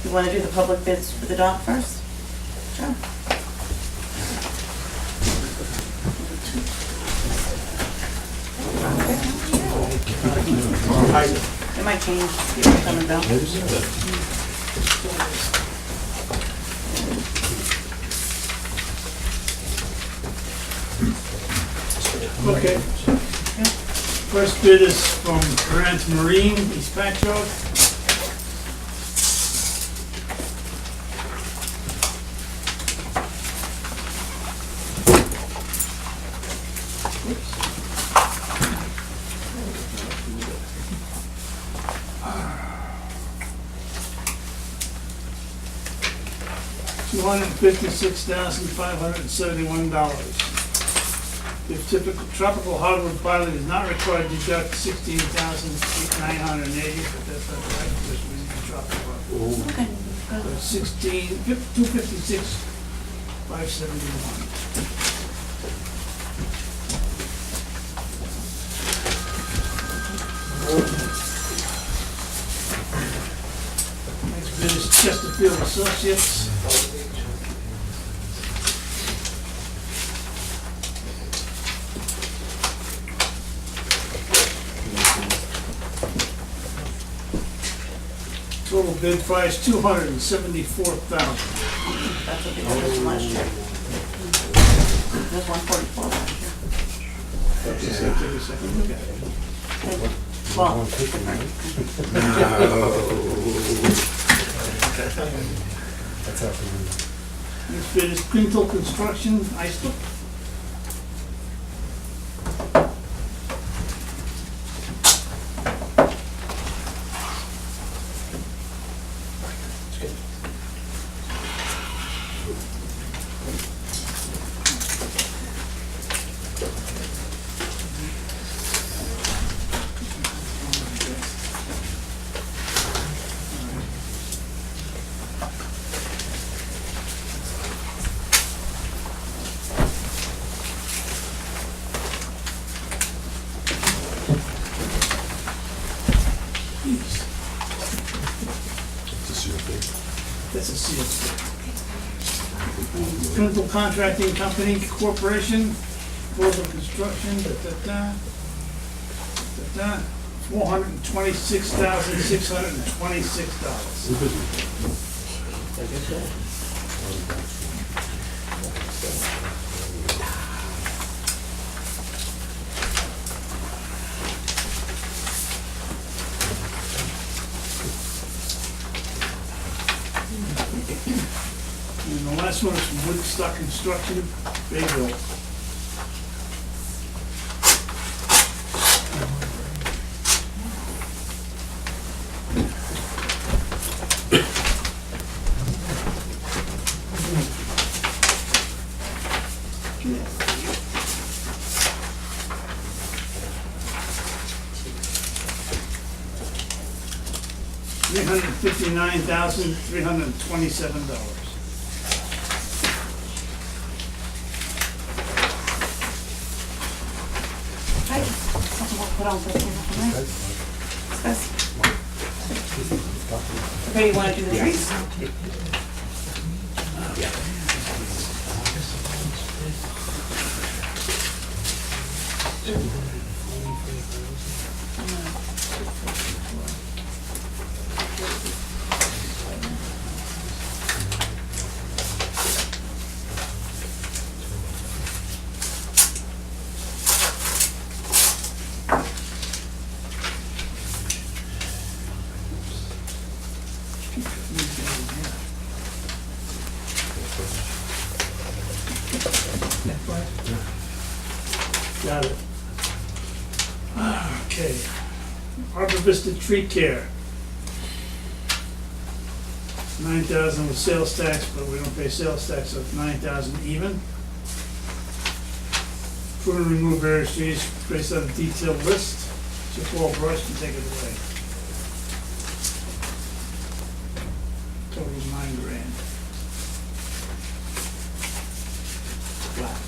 You wanna do the public bids for the dock first? Sure. It might change, people coming down. Okay. First bid is from Grant Marine, East Patch Road. $256,571. If typical tropical hardwood pilot is not required to deduct $16,980, but that's not right, because we need tropical hardwood. Okay. So 256,571. Next bid is Chesterfield Associates. Total bid price $274,000. That's what they got us last year. There's 144 last year. Just take a second look at it. Well, That's happening. Next bid is Quintal Construction, Islip. That's a seal. Quintal Contracting Company Corporation, Global Construction, $426,626. And the last one is from Woodstock Construction, Bayville. $359,327. Hi. Something we'll put on for the table tonight. Discuss. Okay, you wanna do the trees? Got it. Okay. Arbor Vista Tree Care. 9,000 with sales tax, but we don't pay sales tax, so it's 9,000 even. Prune and remove various trees based on a detailed list. Just all brush and take it away. Total is $9,000. Flat.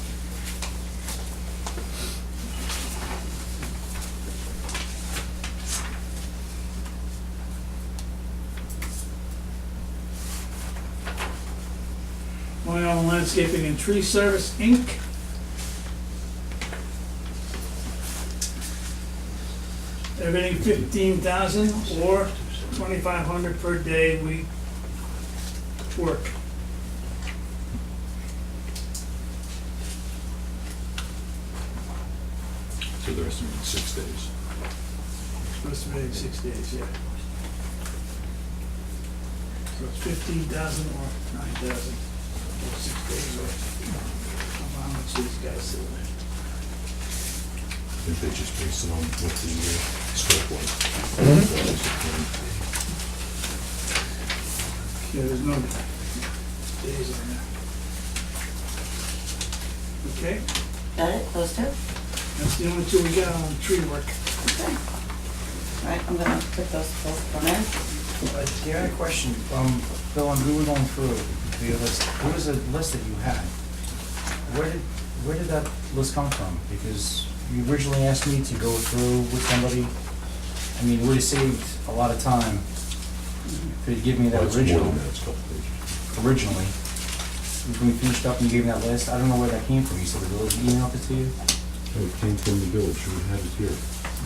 Oil Landscaping and Tree Service, Inc. Everything 15,000 or 2,500 per day we work. So the rest of it, 6 days. Supposed to be 6 days, yeah. So it's 15,000 or 9,000, or 6 days, or how much these guys say. I think they just based it on what the scope was. Yeah, there's no days on there. Okay, Got it, those two? that's the only two we got on tree work. Okay. All right, I'm gonna put those both on in. Yeah, I had a question. Bill, when we were going through the list, what was the list that you had? Where did that list come from? Because you originally asked me to go through with somebody. I mean, it would have saved a lot of time if you'd give me that Well, it's more original, than that, it's a couple pages. originally. When we finished up and you gave me that list, I don't know where that came from. You said the village emailed it to you? Oh, it came from the village, we have it here.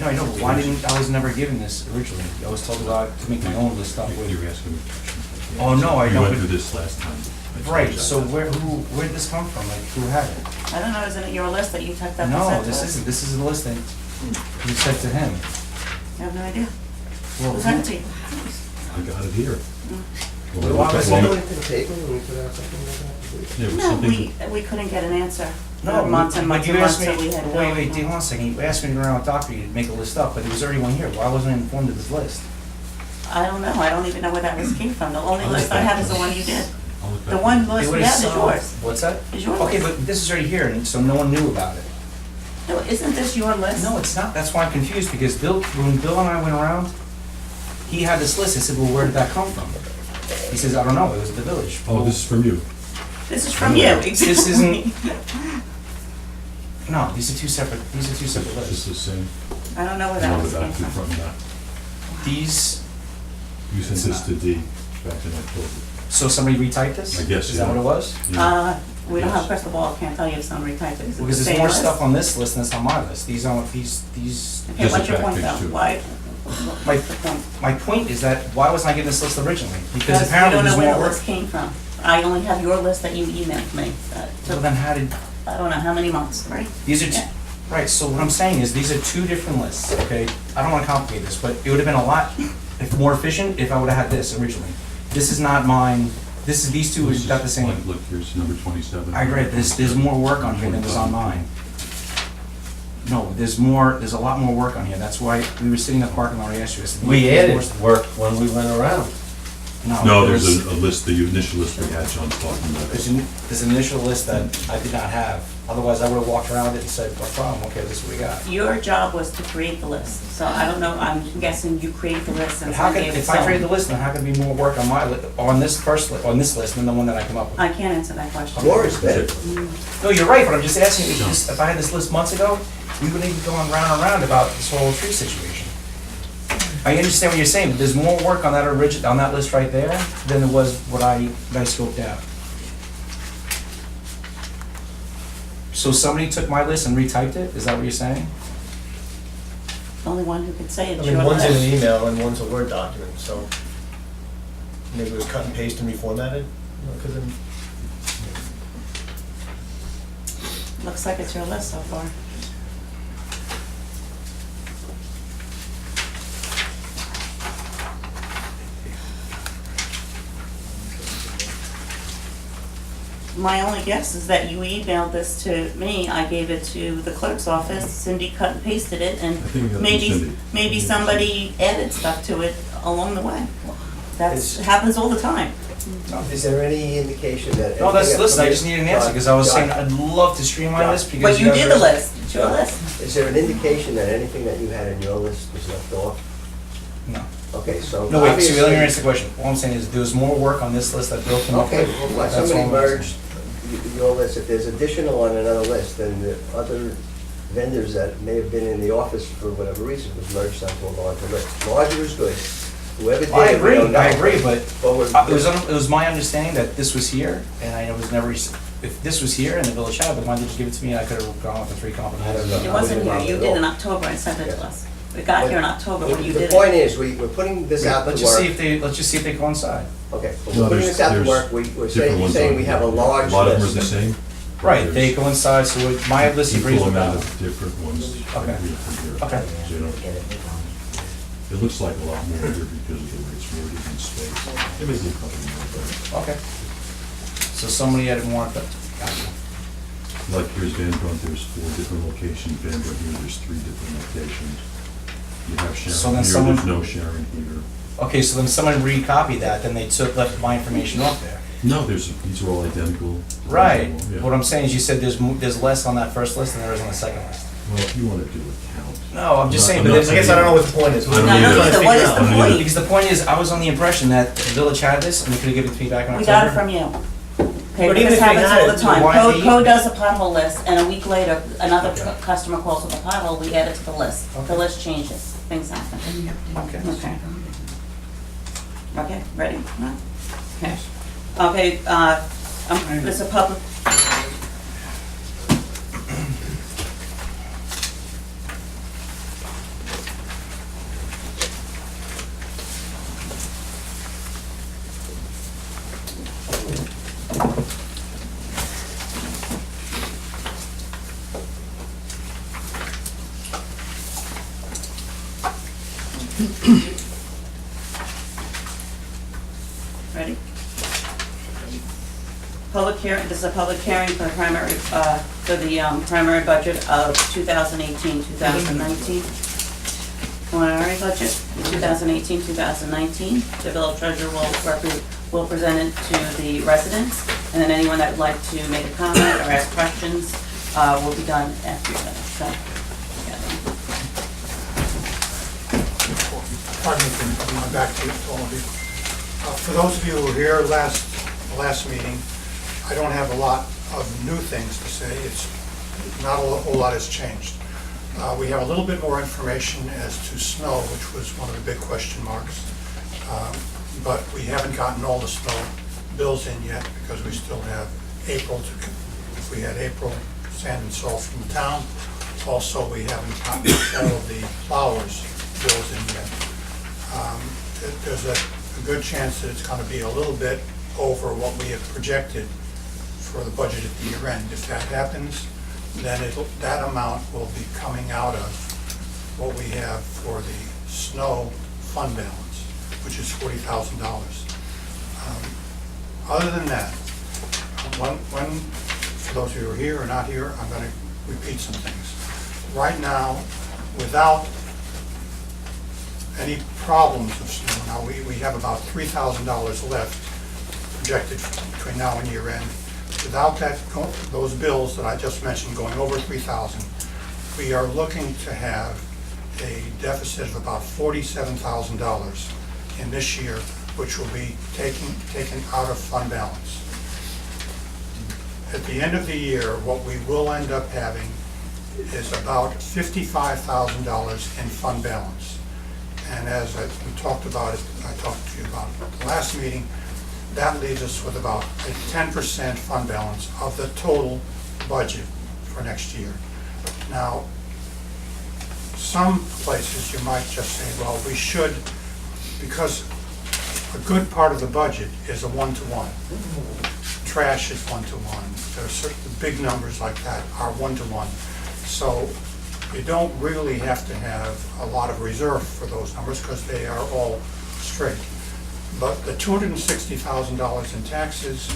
No, I know, but why didn't, I was never given this originally. I was told about to make my own list up You with. were asking me questions. Oh, no, I We know, went but- through this last time. I told Right, you so that. where did this come from? Like, who had it? I don't know, isn't it your list that you typed up and No, sent to this us? isn't. This is the list that you sent to him. I have no idea. Well, Who sent it to you? I got it here. Do you want us to do anything to paper when we put out something like that? Yeah, it was No, something, we couldn't get an answer. No, Months and but months you and asked months me, that we had. wait, no- hold on a second. You asked me to go around with Doctor to make a list up, but there was already one here. Why wasn't I informed of this list? I don't know, I don't even know where that list came from. The only I'll list look I back. have is the one you did. I'll look The back. one It list we would've have is solved- yours. What's that? Is your Okay, list. but this is already here, and so no one knew about it. No, isn't this your list? No, it's not. That's why I'm confused, because when Bill and I went around, he had this list. I said, well, where did that come from? He says, I don't know, it was at the village. Oh, this is from you. This is from you, exactly. This isn't, no, these are two separate Is this lists. the same? I don't know where No, that the list came back, the from. front and back. These, You sent It's this not. to D back in October. so somebody retyped this? I guess, Is that yeah. what it was? Yeah. We don't have a Yes. crystal ball, can't tell you if somebody typed it. Is it the Because there's same more list? stuff on this list than that's on my list. These aren't, Okay, these, This what's is your back point page though? two. Why? My- What's the point? my point is that, why wasn't I given this list originally? Because Because we apparently don't know there's where more the work. list came from. I only have your list that you emailed me. So then how did, I don't know how many months, right? these are, Yeah. right, so what I'm saying is, these are two different lists, okay? I don't wanna complicate this, but it would've been a lot more efficient if I would've had this originally. This is not mine, these two This has is- got the same. Look, here's number 27. I agree, there's more work on here than was on mine. No, there's a lot more work on here, that's why we were sitting in the parking lot yesterday. I said, We "There's more added stuff." work when we went around. No, there's a list, the initial list we had, John's talking about. There's an initial list that I did not have, otherwise I would've walked around with it and said, no problem, okay, this is what we got. Your job was to create the list, so I don't know, I'm guessing you created the list and But how so could, gave it if I created the so. list, then how could there be more work on my, on this first, on this list than the one that I come up with? I can't answer that question. More is better. No, you're right, but I'm just asking, if I had this list months ago, we wouldn't even going round and round about this whole tree situation. I understand what you're saying, but there's more work on that on that list right there than there was what I scoped out. So somebody took my list and retyped it, is that what you're saying? The only one who could say I it's mean, your one's in an list. email and one's a Word document, so maybe it was cut and paste and reformatted, because then, Looks like it's your list so far. My only guess is that you emailed this to me, I gave it to the clerk's office, Cindy cut and pasted it, and think we got it from maybe, Cindy. maybe somebody added stuff to it along the way. That's, Is- happens all the time. Is there any indication that? No, that's the list, I just need an answer, because I was saying, I'd love to streamline this, because. But you guys did are- the list, it's your list. Is there an indication that anything that you had in your list was left off? No. Okay, so. No, wait, so obviously- let me answer the question. All I'm saying is, there was more work on this list that Bill came up with. Okay, well, let That's somebody all I'm merged your list, if there's additional on another list, then the other vendors that may have been in the office for whatever reason was merged onto a larger list. Larger is good, Whoever did I it, we agree, don't know. I agree, but But we're- it was my understanding that this was here, and I was never, if this was here and the village had, then why did you give it to me, and I could've gone with the 3 companies? I don't know. It wasn't here, you did in Yeah. October and sent it to us. We got here in October when you The did point it. is, we're putting this out to Let's just see work. let's just see if they coincide. Okay, but No, we're putting there's- this out to there's work, we're different saying, you're ones saying on we here. have a large list. A lot of them are the same. Right, There's they coincide, so my list agrees equal with amount that. of different ones. Okay. Here. Okay. So, you know, it looks like a lot more here because of the way it's worded in space. It may be a couple more, Okay. So somebody added more, but, gotcha. but like here's Van Brunt, there's 4 different locations. Van Brunt here, there's 3 different locations. You have So Sharon then here, someone- there's no Sharon here. Okay, so then someone recopied that, then they left my information off there. No, these are all identical. Right, Yeah. what I'm saying is you said there's less on that first list than there is on the second list. Well, if you want to do a count. No, I'm just saying, I'm but not there's, I guess I don't know what the point is. I don't No, either. no, either. What is the I don't either. point? Because the point is, I was on the impression that the village had this, and they could've given it to me back in October. We got it from you. Okay, But but even this if they happens had all it, the time. why Code, they- code does a pothole list, and a week later, another Okay. customer calls with a pothole, we add it to the list. The Okay. list changes, things happen. Okay. Okay. Okay, ready? No? Okay. Okay, this is a public, ready? Public hearing, this is a public hearing for the primary, primary budget of 2018, 2019. Preliminary budget, 2018, 2019. The village treasurer will present it to the residents, and then anyone that would like to make a comment or ask questions will be done after that. So, yeah. Pardon me for coming back to all of you. For those of you who were here last meeting, I don't have a lot of new things to say. It's not a whole lot has changed. We have a little bit more information as to snow, which was one of the big question marks. But we haven't gotten all the snow bills in yet because we still have April to, if we had April sand and salt from the town. Also, we haven't gotten all of the plowers bills in yet. There's a good chance that it's going to be a little bit over what we have projected for the budget at the year end. If that happens, then that amount will be coming out of what we have for the snow fund balance, which is $40,000. Other than that, for those of you who are here or not here, I'm going to repeat some things. Right now, without any problems of snow, now we have about $3,000 left projected between now and year end. Without those bills that I just mentioned going over $3,000, we are looking to have a deficit of about $47,000 in this year, which will be taken out of fund balance. At the end of the year, what we will end up having is about $55,000 in fund balance. And as we talked about it, I talked to you about it at the last meeting, that leaves us with about a 10% fund balance of the total budget for next year. Now, some places you might just say, well, we should, because a good part of the budget is a one-to-one. Trash is one-to-one. There are certain big numbers like that are one-to-one. So you don't really have to have a lot of reserve for those numbers because they are all straight. But the $260,000 in taxes,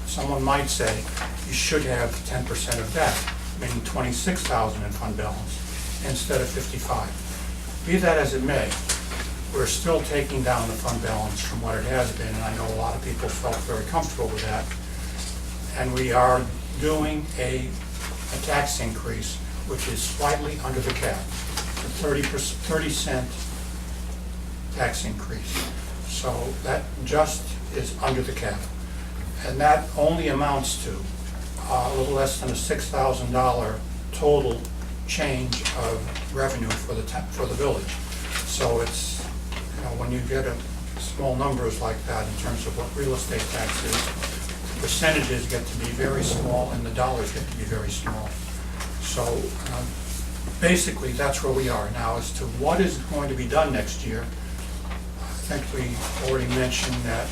someone might say, you should have 10% of that, meaning $26,000 in fund balance instead of 55. Be that as it may, we're still taking down the fund balance from what it has been, and I know a lot of people felt very comfortable with that. And we are doing a tax increase, which is slightly under the cap, a 30-cent tax increase. So that just is under the cap. And that only amounts to a little less than a $6,000 total change of revenue for the village. So it's, when you get small numbers like that in terms of what real estate tax is, percentages get to be very small and the dollars get to be very small. So basically, that's where we are. Now, as to what is going to be done next year, I think we already mentioned that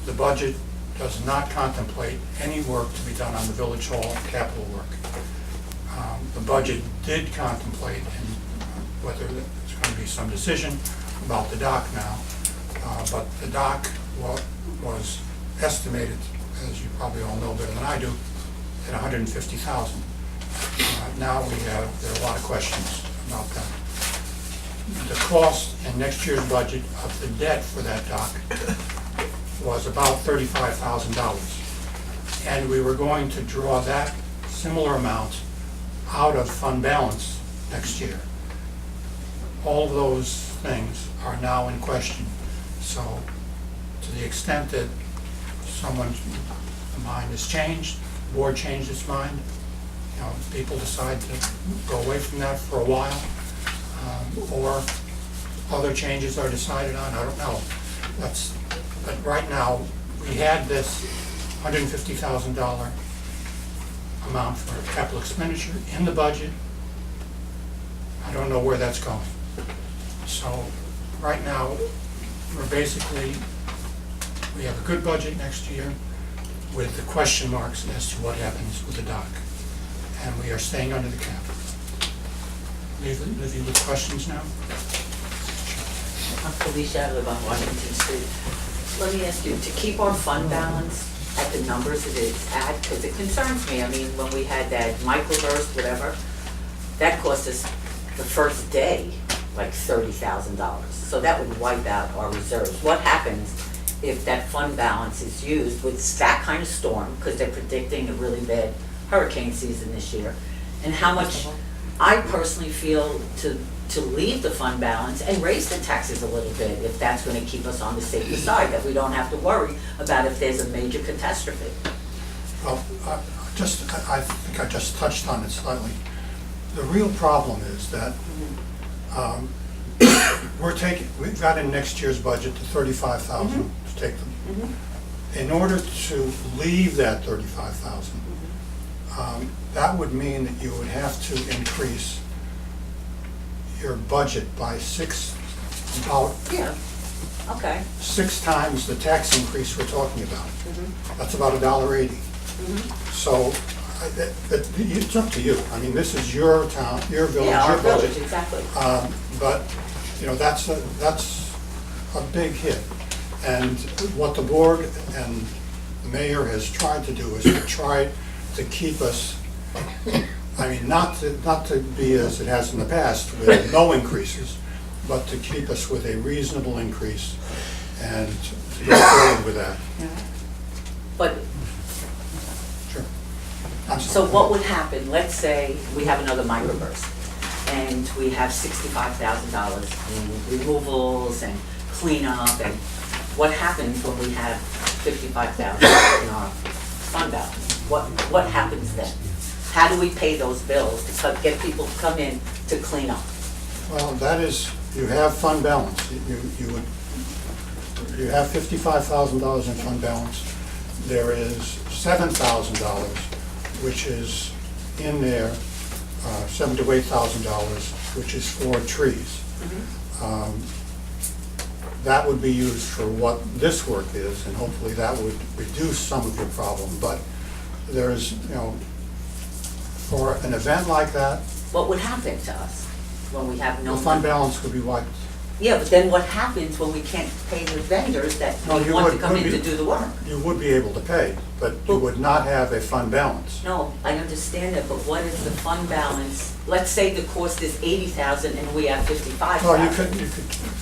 the budget does not contemplate any work to be done on the Village Hall capital work. The budget did contemplate, and whether there's going to be some decision about the dock now, but the dock was estimated, as you probably all know better than I do, at $150,000. Now there are a lot of questions about that. The cost in next year's budget of the debt for that dock was about $35,000. And we were going to draw that similar amount out of fund balance next year. All of those things are now in question. So to the extent that someone's mind has changed, the board changed its mind, people decide to go away from that for a while, or other changes are decided on, I don't know. But right now, we had this $150,000 amount for capital expenditure in the budget. I don't know where that's going. So right now, we have a good budget next year with the question marks as to what happens with the dock. And we are staying under the cap. Leave you with questions now? I'm Felicia, I live on Washington Street. Let me ask you, to keep our fund balance at the numbers it is at, because it concerns me, I mean, when we had that microburst, whatever, that cost us the first day like $30,000. So that would wipe out our reserves. What happens if that fund balance is used with that kind of storm, because they're predicting a really bad hurricane season this year, and how much I personally feel to leave the fund balance and raise the taxes a little bit if that's going to keep us on the safer side, that we don't have to worry about if there's a major catastrophe. Well, I think I just touched on it slightly. The real problem is that we've got in next year's budget the $35,000 to take them. In order to leave that $35,000, that would mean that you would have to increase your budget by six times the tax increase we're talking about. That's about $1.80. So it's up to you. I mean, this is your town, your village, Yeah, our your budget. village, exactly. But that's a big hit. And what the board and the mayor has tried to do is to try to keep us, I mean, not to be as it has in the past with no increases, but to keep us with a reasonable increase and to go forward with that. But, Sure. so what would happen, let's say we have another microburst, and we have $65,000 in removals and cleanup, and what happens when we have $55,000 in our fund balance? What happens then? How do we pay those bills to get people to come in to clean up? Well, that is, you have fund balance. You have $55,000 in fund balance. There is $7,000, which is in there, $7,000 to $8,000, which is for trees. That would be used for what this work is, and hopefully that would reduce some of your problem. But there's, for an event like that, What would happen to us when we have no the fund money? balance could be wiped. Yeah, but then what happens when we can't pay the vendors that No, you want to would- come in would to be- do the work? You would be able to pay, but you would not have a fund balance. No, I understand that, but what is the fund balance? Let's say the cost is $80,000 and we have $55,000. Well, you could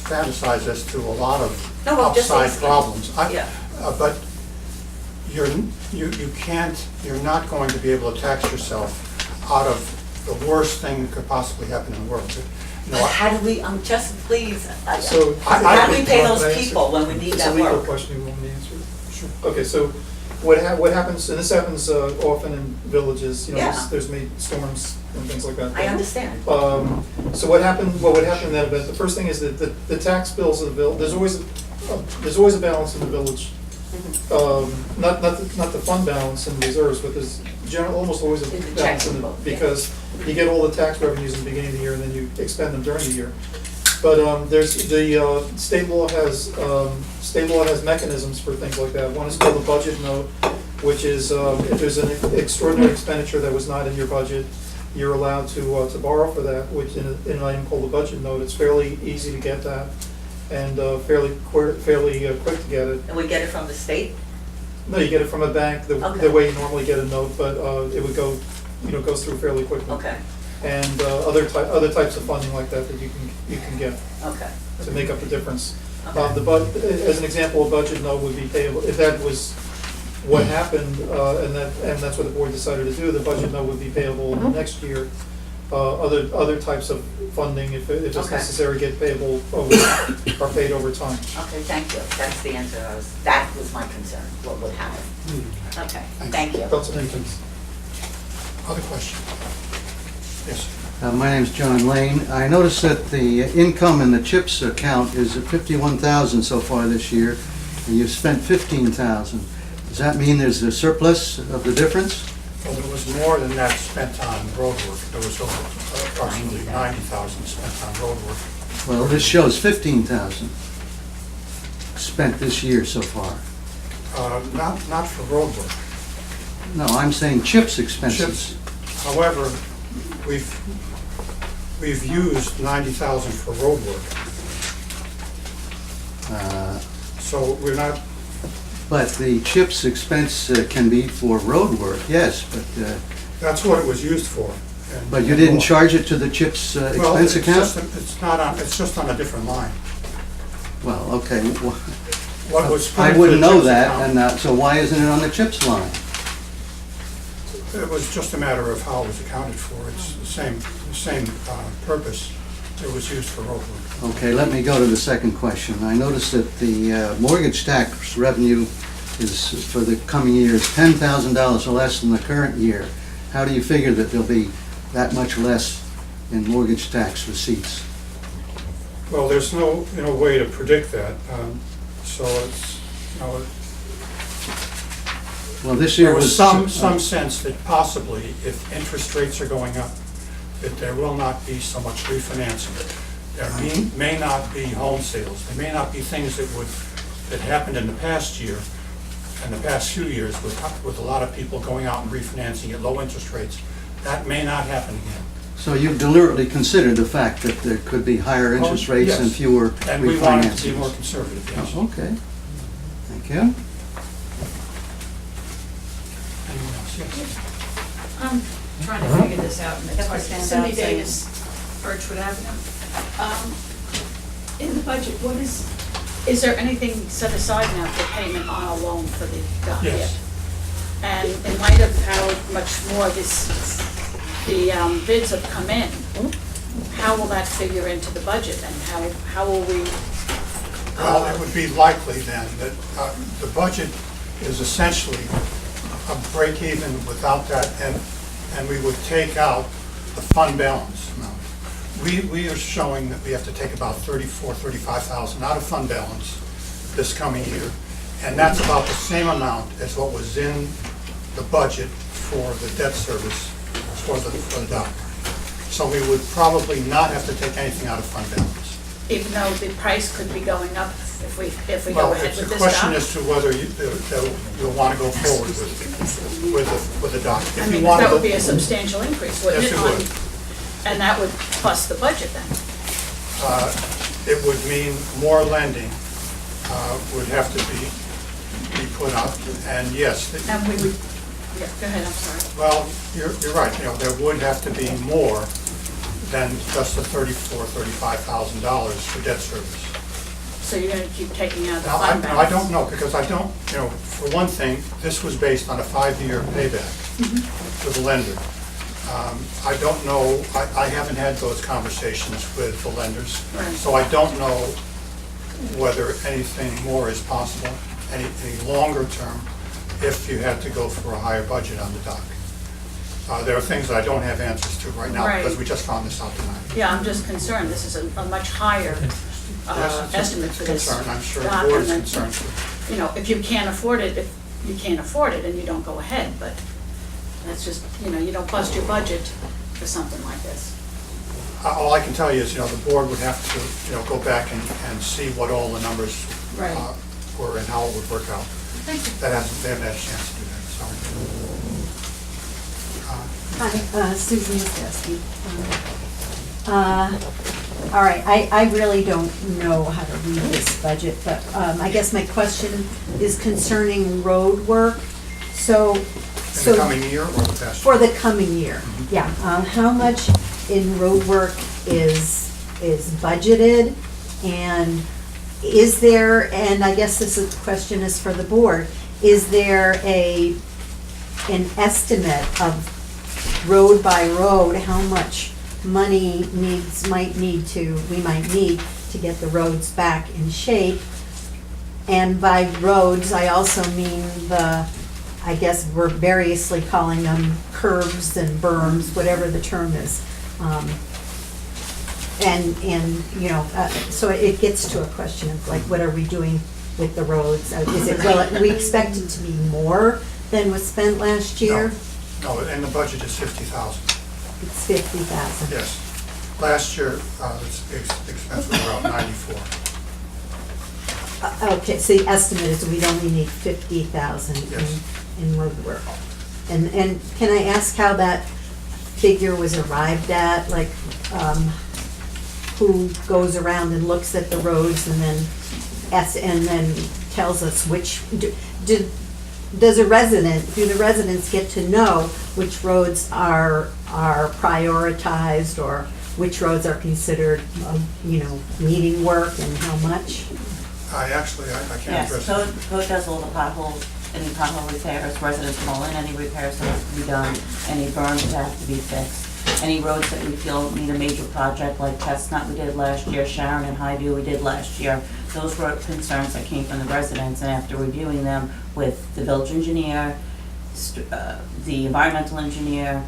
fantasize as to a lot of No, I'm just upside asking. problems. Yeah. But you can't, you're not going to be able to tax yourself out of the worst thing that could possibly happen in the world. No, But how do we, just please, So- how do we pay Can I those answer? people when we need It's a that legal work? question, you want me to answer? Sure. Okay, so what happens, and this happens often in villages, you know, Yeah. there's made storms and things like that. I understand. So what would happen in that event, the first thing is that the tax bills of the village, there's always a balance in the village. Not the fund balance and reserves, but there's almost always a In the balance checking in book, it, yeah. because you get all the tax revenues in the beginning of the year, and then you expend them during the year. But there's, the state law has mechanisms for things like that. One is called the budget note, which is, if there's an extraordinary expenditure that was not in your budget, you're allowed to borrow for that, which in an item called the budget note. It's fairly easy to get that, and fairly quick to get it. And we get it from the state? No, you get it from a bank, Okay. the way you normally get a note, but it would go, goes through fairly quickly. Okay, And other types of funding like that you can get okay. to make up the difference. Okay. As an example, a budget note would be payable, if that was what happened, and that's what the board decided to do, the budget note would be payable in the next year. Other types of funding, if it's Okay. necessary, are paid over time. Okay, thank you. That's the answer. That was my concern, what would happen. Okay, thank you. That's what I think. Other question? Yes. My name's John Lane. I noticed that the income in the CHIPS account is at $51,000 so far this year, and you've spent $15,000. Does that mean there's a surplus of the difference? Well, there was more than that spent on road work. There was approximately 90,000 spent on road work. Well, this shows $15,000 spent this year so far. Not for road work. No, I'm saying CHIPS expenses. Chips. However, we've used 90,000 for road work. So we're not, But the CHIPS expense can be for road work, yes, that's what it was used for. And- but you didn't charge it to the CHIPS Well, expense it's account? just, it's not on, it's just on a different line. Well, okay. What was put I into wouldn't the know CHIPS that, account, and so why isn't it on the CHIPS line? it was just a matter of how it was accounted for. It's the same purpose. It was used for road work. Okay, let me go to the second question. I noticed that the mortgage tax revenue is, for the coming year, is $10,000 less than the current year. How do you figure that there'll be that much less in mortgage tax receipts? Well, there's no, way to predict that. So it's, Well, this year there was was... some sense that possibly if interest rates are going up, that there will not be so much refinancing. There may not be home sales. There may not be things that happened in the past year, in the past few years, with a lot of people going out and refinancing at low interest rates. That may not happen again. So you've deliberately considered the fact that there could be higher interest rates and yes. fewer And we wanted to be refinancings? more conservative, yes. Oh, okay. Thank you. Anyone else? Yes. I'm trying to figure this out, and it's Have to hard. stand Cindy up, so you- Davis, Birchwood Avenue. In the budget, is there anything set aside now for payment on a loan for the dock here? Yes. And in light of how much more the bids have come in, how will that figure into the budget, and how will we? Well, it would be likely then that the budget is essentially a break even without that, and we would take out the fund balance amount. We are showing that we have to take about $35,000 out of fund balance this coming year, and that's about the same amount as what was in the budget for the debt service for the dock. So we would probably not have to take anything out of fund balance. Even though the price could be going up if we go Well, ahead it's with a this question dock? as to whether you'll want to go forward with the dock. If I you mean, want that to- would be a substantial increase, wouldn't Yes, it? it would. And that would plus the budget then? It would mean more lending would have to be put up, and yes, And we would, yeah, go ahead, I'm sorry. well, you're right, there would have to be more than just the $35,000 for debt service. So you're gonna keep taking out the Now, fund I balance? don't know, because I don't, for one thing, this was based on a 5-year payback with the lender. I don't know, I haven't had those conversations with the lenders, Right. so I don't know whether anything more is possible, any longer term, if you had to go for a higher budget on the dock. There are things that I don't have answers to right now, Right. because we just found this out tonight. Yeah, I'm just concerned, this is a much higher Yes, it's a estimate for this. concern. I'm sure the dock, board is and then, concerned too. You know, if you can't afford it, if you can't afford it, and you don't go ahead, but that's just, you know, you don't bust your budget for something like this. All I can tell you is, you know, the board would have to, you know, go back and see what all the numbers Right. were and how it would work out. Thank you. They haven't had a chance to do that, sorry. Hi, Susan Zaski. All right, I really don't know how to read this budget, but I guess my question is concerning road work. So, In the coming year or the past? for the coming year, yeah. How much in road work is budgeted? And is there, and I guess question is for the board, is there an estimate of road by road, how much money we might need to get the roads back in shape? And by roads, I also mean I guess we're variously calling them curbs and berms, whatever the term is. And, you know, so it gets to a question of like, what are we doing with the roads? We expect it to be more than was spent last year? No, and the budget is 50,000. It's 50,000. Yes. Last year, the expense was about 94. Okay, so the estimate is we'd only need 50,000 Yes. in road work. And can I ask how that figure was arrived at? Like, who goes around and looks at the roads and then tells us which, do the residents get to know which roads are prioritized, or which roads are considered, you know, needing work and how much? I can't Yes, address that. code does all the potholes, any pothole repairs, residents call in, any repairs that have to be done, any berms that have to be fixed, any roads that we feel need a major project, like Chestnut we did last year, Sharon and Highview we did last year. Those were concerns that came from the residents, and after reviewing them with the village engineer, the environmental engineer,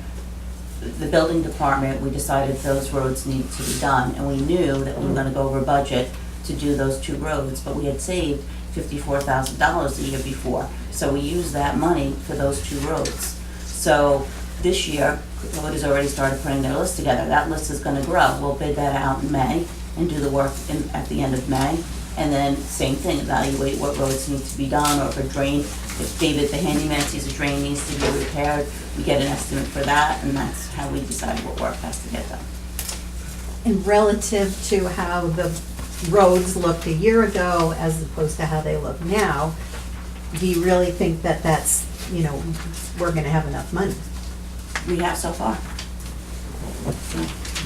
the building department, we decided those roads needed to be done, and we knew that we were gonna go over budget to do those two roads, but we had saved $54,000 the year before, so we used that money for those two roads. So this year, Poquott has already started putting their list together. That list is gonna grow. We'll bid that out in May and do the work at the end of May. And then same thing, evaluate what roads need to be done, or if a drain, if David, the handyman, sees a drain needs to be repaired, we get an estimate for that, and that's how we decide what work has to get done. And relative to how the roads looked a year ago as opposed to how they look now, do you really think that that's, you know, we're gonna have enough money? We have so far.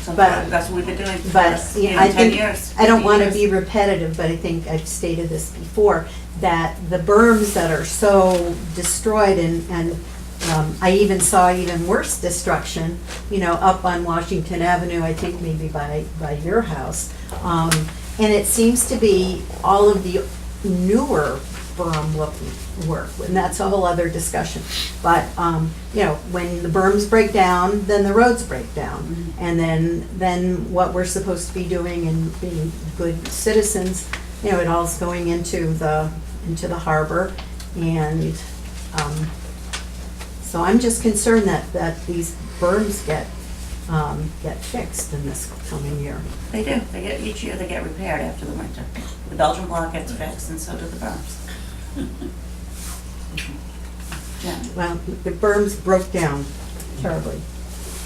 So But- that's what we've been doing for the But last, yeah, I 10 think, years. I don't 15 wanna years. be repetitive, but I think I've stated this before, that the berms that are so destroyed and I even saw even worse destruction, you know, up on Washington Avenue, I think maybe by your house. And it seems to be all of the newer berm looking work, and that's a whole other discussion. But, you know, when the berms break down, then the roads break down. And then what we're supposed to be doing and being good citizens, you know, it all's going into the harbor. And, so I'm just concerned that these berms get fixed in this coming year. They do. Each year they get repaired after the winter. The Belgian block gets fixed, and so do the berms. Yeah. Well, the berms broke down terribly.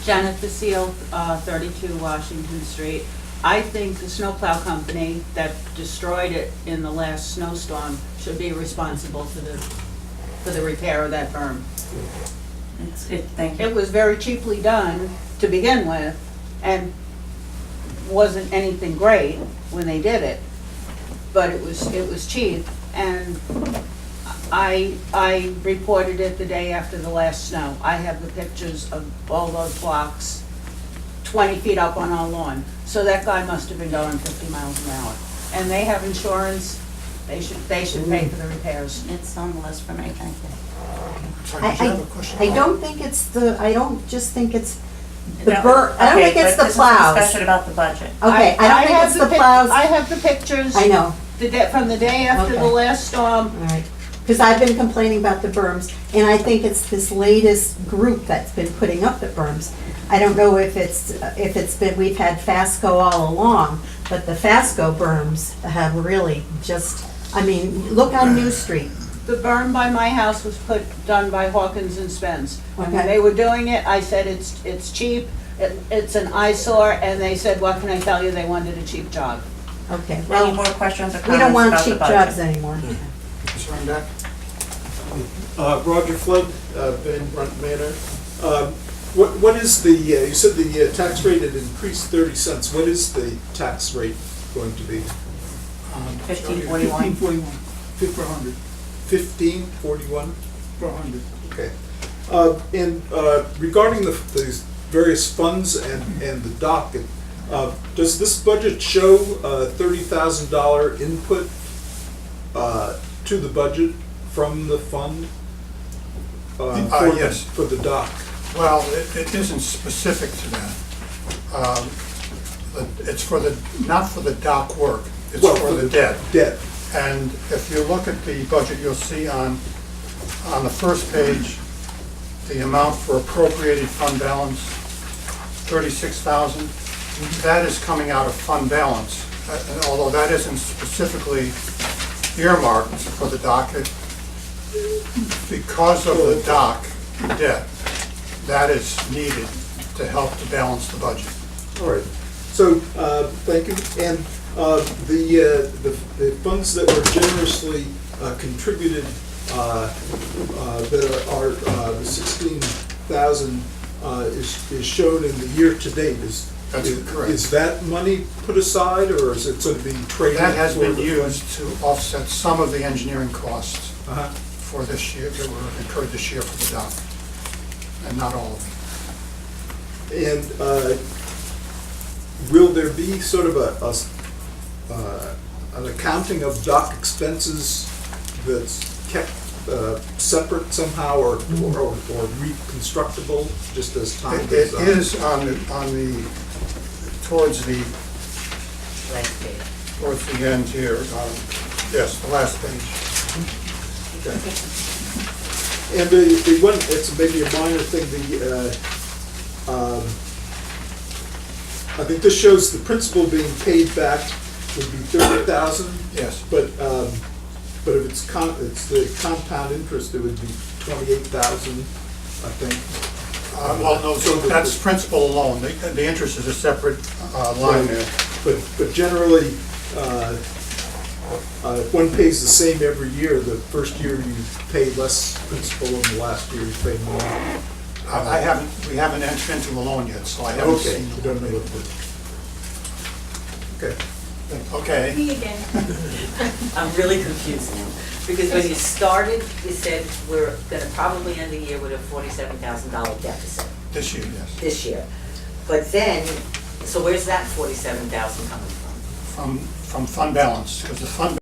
Janet Basile, 32 Washington Street. I think the snowplow company that destroyed it in the last snowstorm should be responsible for the repair of that berm. Thank you. It was very cheaply done to begin with, and wasn't anything great when they did it, but it was cheap, and I reported it the day after the last snow. I have the pictures of all those blocks 20 feet up on our lawn. So that guy must have been going 50 miles an hour. And they have insurance, they should pay for the repairs. It's on the list for me, thank you. Sorry, did you have a question? I don't think it's the, I don't just think it's the No, I don't okay, think it's but the this is a plows. discussion about the budget. Okay, I don't think have it's the pic- plows. I have the pictures. I know, From the day after the Okay. last storm. all right. Because I've been complaining about the berms, and I think it's this latest group that's been putting up the berms. I don't know if it's been, we've had Fasco all along, but the Fasco berms have really just, I mean, look on New Street. The berm by my house was done by Hawkins and Spence. And when Okay. they were doing it, I said, it's cheap, it's an eyesore, and they said, what can I tell you, they wanted a cheap job. Okay, Any well, more questions or we don't comments want about the cheap budget? jobs anymore. Mr. Rundak? Roger Flood, Van Brunt Manor. What is the, you said the tax rate had increased 30 cents. What is the tax rate going to be? 1541. 1541 per hundred, 1541? per hundred. Okay. And regarding the various funds and the dock, does this budget show $30,000 input to the budget from the fund? Yes. For the dock? Well, it isn't specific to that. It's for the, not for the dock work, it's Well, for the debt. Debt. And if you look at the budget, you'll see on the first page, the amount for appropriated fund balance, 36,000. That is coming out of fund balance, although that isn't specifically earmarked for the dock. Because of the dock debt, that is needed to help to balance the budget. All right, so, thank you. And the funds that were generously contributed, that are the 16,000 is shown in the year-to-date. That's correct. Is that money put aside, or is it sort of being traded? That has been for the- used to offset some of the engineering costs Uh-huh. for this year, that were incurred this year for the dock, and not all of them. And will there be sort of an accounting of dock expenses that's kept separate somehow, or reconstructable, just as time It goes on? is on the, towards the Last page. towards the end here, yes, the last page. And the one, it's maybe a minor thing, I think this shows the principal being paid back would be 30,000. Yes. But if it's the compound interest, it would be 28,000, I think. Well, no, so that's principal alone, the interest is a separate line there. But generally, if one pays the same every year, the first year you pay less principal, and the last year you pay more. We haven't entered into a loan yet, so I haven't Okay, seen. you don't know what the, okay. Okay. Me again. I'm really confused now, because when you started, you said we're gonna probably end the year with a $47,000 deficit This year, yes. this year. But then, so where's that 47,000 coming from? From fund balance, because the fund